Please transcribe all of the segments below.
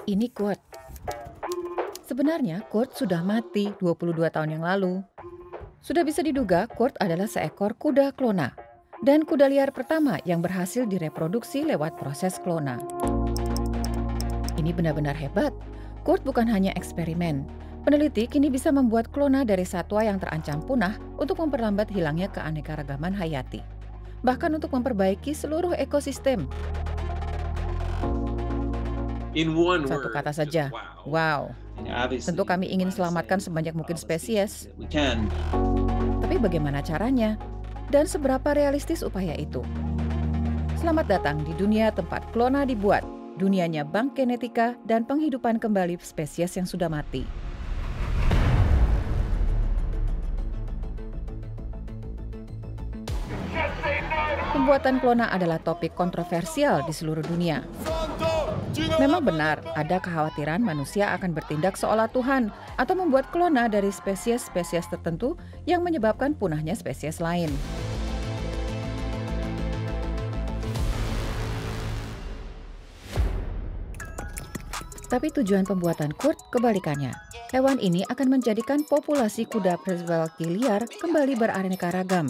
Ini Kurt. Sebenarnya Kurt sudah mati 22 tahun yang lalu. Sudah bisa diduga Kurt adalah seekor kuda klona dan kuda liar pertama yang berhasil direproduksi lewat proses klona. Ini benar-benar hebat. Kurt bukan hanya eksperimen. Peneliti kini bisa membuat klona dari satwa yang terancam punah untuk memperlambat hilangnya keanekaragaman hayati. Bahkan untuk memperbaiki seluruh ekosistem. Satu kata saja, wow. Tentu kami ingin selamatkan sebanyak mungkin spesies. Tapi bagaimana caranya? Dan seberapa realistis upaya itu? Selamat datang di dunia tempat klona dibuat. Dunianya bank genetika dan penghidupan kembali spesies yang sudah mati. Pembuatan klona adalah topik kontroversial di seluruh dunia. Memang benar, ada kekhawatiran manusia akan bertindak seolah Tuhan atau membuat klona dari spesies-spesies tertentu yang menyebabkan punahnya spesies lain. Tapi tujuan pembuatan Kurt kebalikannya. Hewan ini akan menjadikan populasi kuda Przewalki liar kembali beraneka ragam.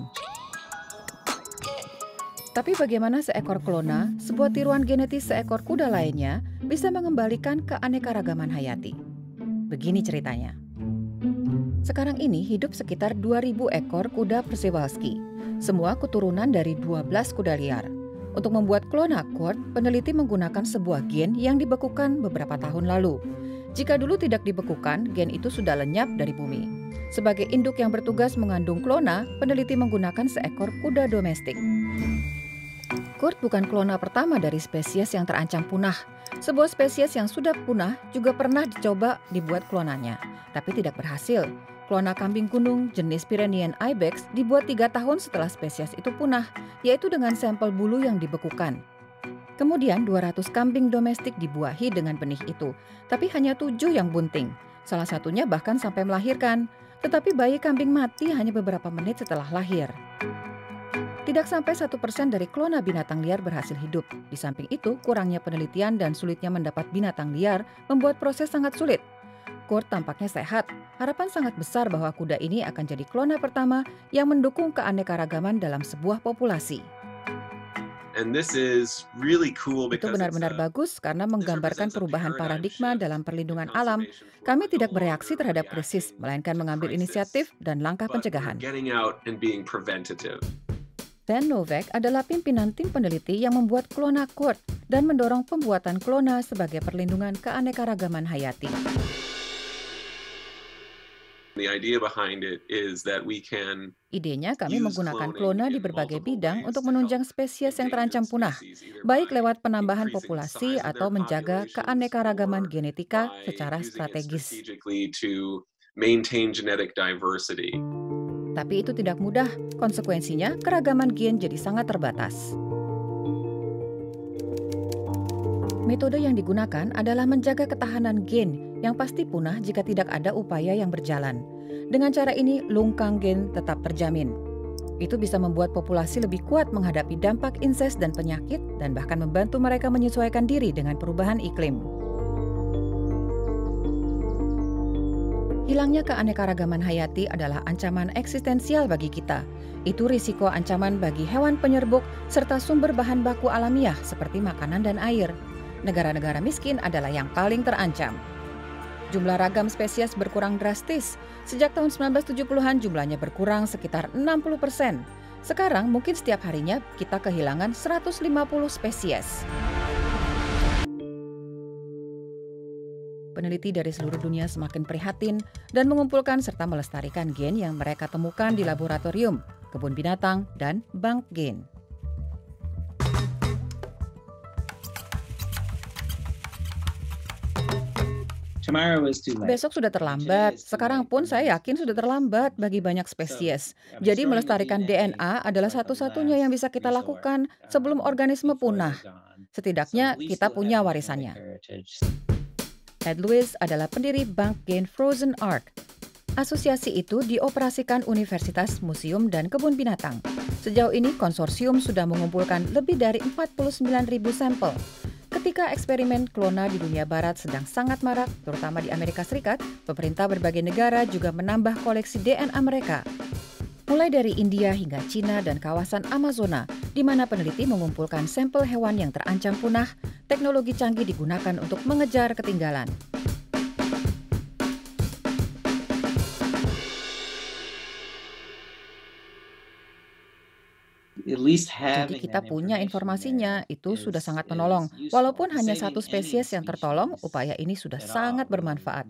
Tapi bagaimana seekor klona, sebuah tiruan genetis seekor kuda lainnya, bisa mengembalikan keanekaragaman hayati? Begini ceritanya. Sekarang ini hidup sekitar 2.000 ekor kuda Przewalski, semua keturunan dari 12 kuda liar. Untuk membuat klona Kurt, peneliti menggunakan sebuah gen yang dibekukan beberapa tahun lalu. Jika dulu tidak dibekukan, gen itu sudah lenyap dari bumi. Sebagai induk yang bertugas mengandung klona, peneliti menggunakan seekor kuda domestik. Kurt bukan klona pertama dari spesies yang terancam punah. Sebuah spesies yang sudah punah juga pernah dicoba dibuat klonanya, tapi tidak berhasil. Klona kambing gunung jenis Pyrenean Ibex dibuat 3 tahun setelah spesies itu punah, yaitu dengan sampel bulu yang dibekukan. Kemudian 200 kambing domestik dibuahi dengan benih itu, tapi hanya 7 yang bunting. Salah satunya bahkan sampai melahirkan, tetapi bayi kambing mati hanya beberapa menit setelah lahir. Tidak sampai 1% dari klona binatang liar berhasil hidup. Di samping itu, kurangnya penelitian dan sulitnya mendapat binatang liar membuat proses sangat sulit. Kurt tampaknya sehat. Harapan sangat besar bahwa kuda ini akan jadi klona pertama yang mendukung keanekaragaman dalam sebuah populasi. Itu benar-benar bagus karena menggambarkan perubahan paradigma dalam perlindungan alam. Kami tidak bereaksi terhadap krisis, melainkan mengambil inisiatif dan langkah pencegahan. Dan Novak adalah pimpinan tim peneliti yang membuat klona Kurt dan mendorong pembuatan klona sebagai perlindungan keanekaragaman hayati. Idenya kami menggunakan klona di berbagai bidang untuk menunjang spesies yang terancam punah, baik lewat penambahan populasi atau menjaga keanekaragaman genetika secara strategis. Tapi itu tidak mudah, konsekuensinya keragaman gen jadi sangat terbatas. Metode yang digunakan adalah menjaga ketahanan gen yang pasti punah jika tidak ada upaya yang berjalan. Dengan cara ini, lungkang gen tetap terjamin. Itu bisa membuat populasi lebih kuat menghadapi dampak inses dan penyakit dan bahkan membantu mereka menyesuaikan diri dengan perubahan iklim. Hilangnya keanekaragaman hayati adalah ancaman eksistensial bagi kita. Itu risiko ancaman bagi hewan penyerbuk serta sumber bahan baku alamiah seperti makanan dan air. Negara-negara miskin adalah yang paling terancam. Jumlah ragam spesies berkurang drastis. Sejak tahun 1970-an jumlahnya berkurang sekitar 60%. Sekarang mungkin setiap harinya kita kehilangan 150 spesies. Peneliti dari seluruh dunia semakin prihatin dan mengumpulkan serta melestarikan gen yang mereka temukan di laboratorium, kebun binatang, dan bank gen. Besok sudah terlambat, sekarang pun saya yakin sudah terlambat bagi banyak spesies. Jadi melestarikan DNA adalah satu-satunya yang bisa kita lakukan sebelum organisme punah. Setidaknya kita punya warisannya. Ted Lewis adalah pendiri Bank Gen Frozen Ark. Asosiasi itu dioperasikan Universitas, Museum, dan Kebun Binatang. Sejauh ini konsorsium sudah mengumpulkan lebih dari 49.000 sampel. Ketika eksperimen klona di dunia barat sedang sangat marak, terutama di Amerika Serikat, pemerintah berbagai negara juga menambah koleksi DNA mereka. Mulai dari India hingga Cina dan kawasan Amazona, di mana peneliti mengumpulkan sampel hewan yang terancam punah, teknologi canggih digunakan untuk mengejar ketinggalan. Jadi kita punya informasinya, itu sudah sangat menolong. Walaupun hanya satu spesies yang tertolong, upaya ini sudah sangat bermanfaat.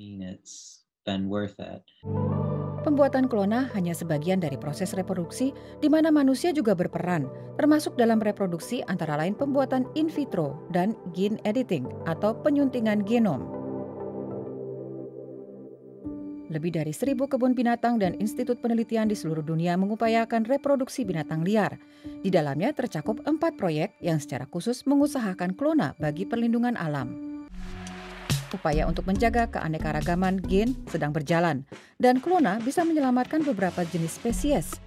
Pembuatan klona hanya sebagian dari proses reproduksi di mana manusia juga berperan, termasuk dalam reproduksi antara lain pembuatan in vitro dan gene editing atau penyuntingan genom. Lebih dari 1.000 kebun binatang dan institut penelitian di seluruh dunia mengupayakan reproduksi binatang liar. Di dalamnya tercakup 4 proyek yang secara khusus mengusahakan klona bagi perlindungan alam. Upaya untuk menjaga keanekaragaman gen sedang berjalan, dan klona bisa menyelamatkan beberapa jenis spesies.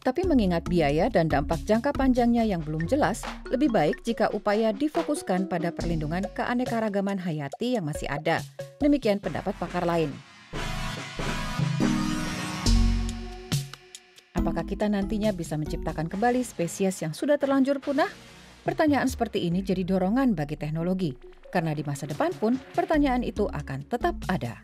Tapi mengingat biaya dan dampak jangka panjangnya yang belum jelas, lebih baik jika upaya difokuskan pada perlindungan keanekaragaman hayati yang masih ada. Demikian pendapat pakar lain. Apakah kita nantinya bisa menciptakan kembali spesies yang sudah terlanjur punah? Pertanyaan seperti ini jadi dorongan bagi teknologi, karena di masa depan pun pertanyaan itu akan tetap ada.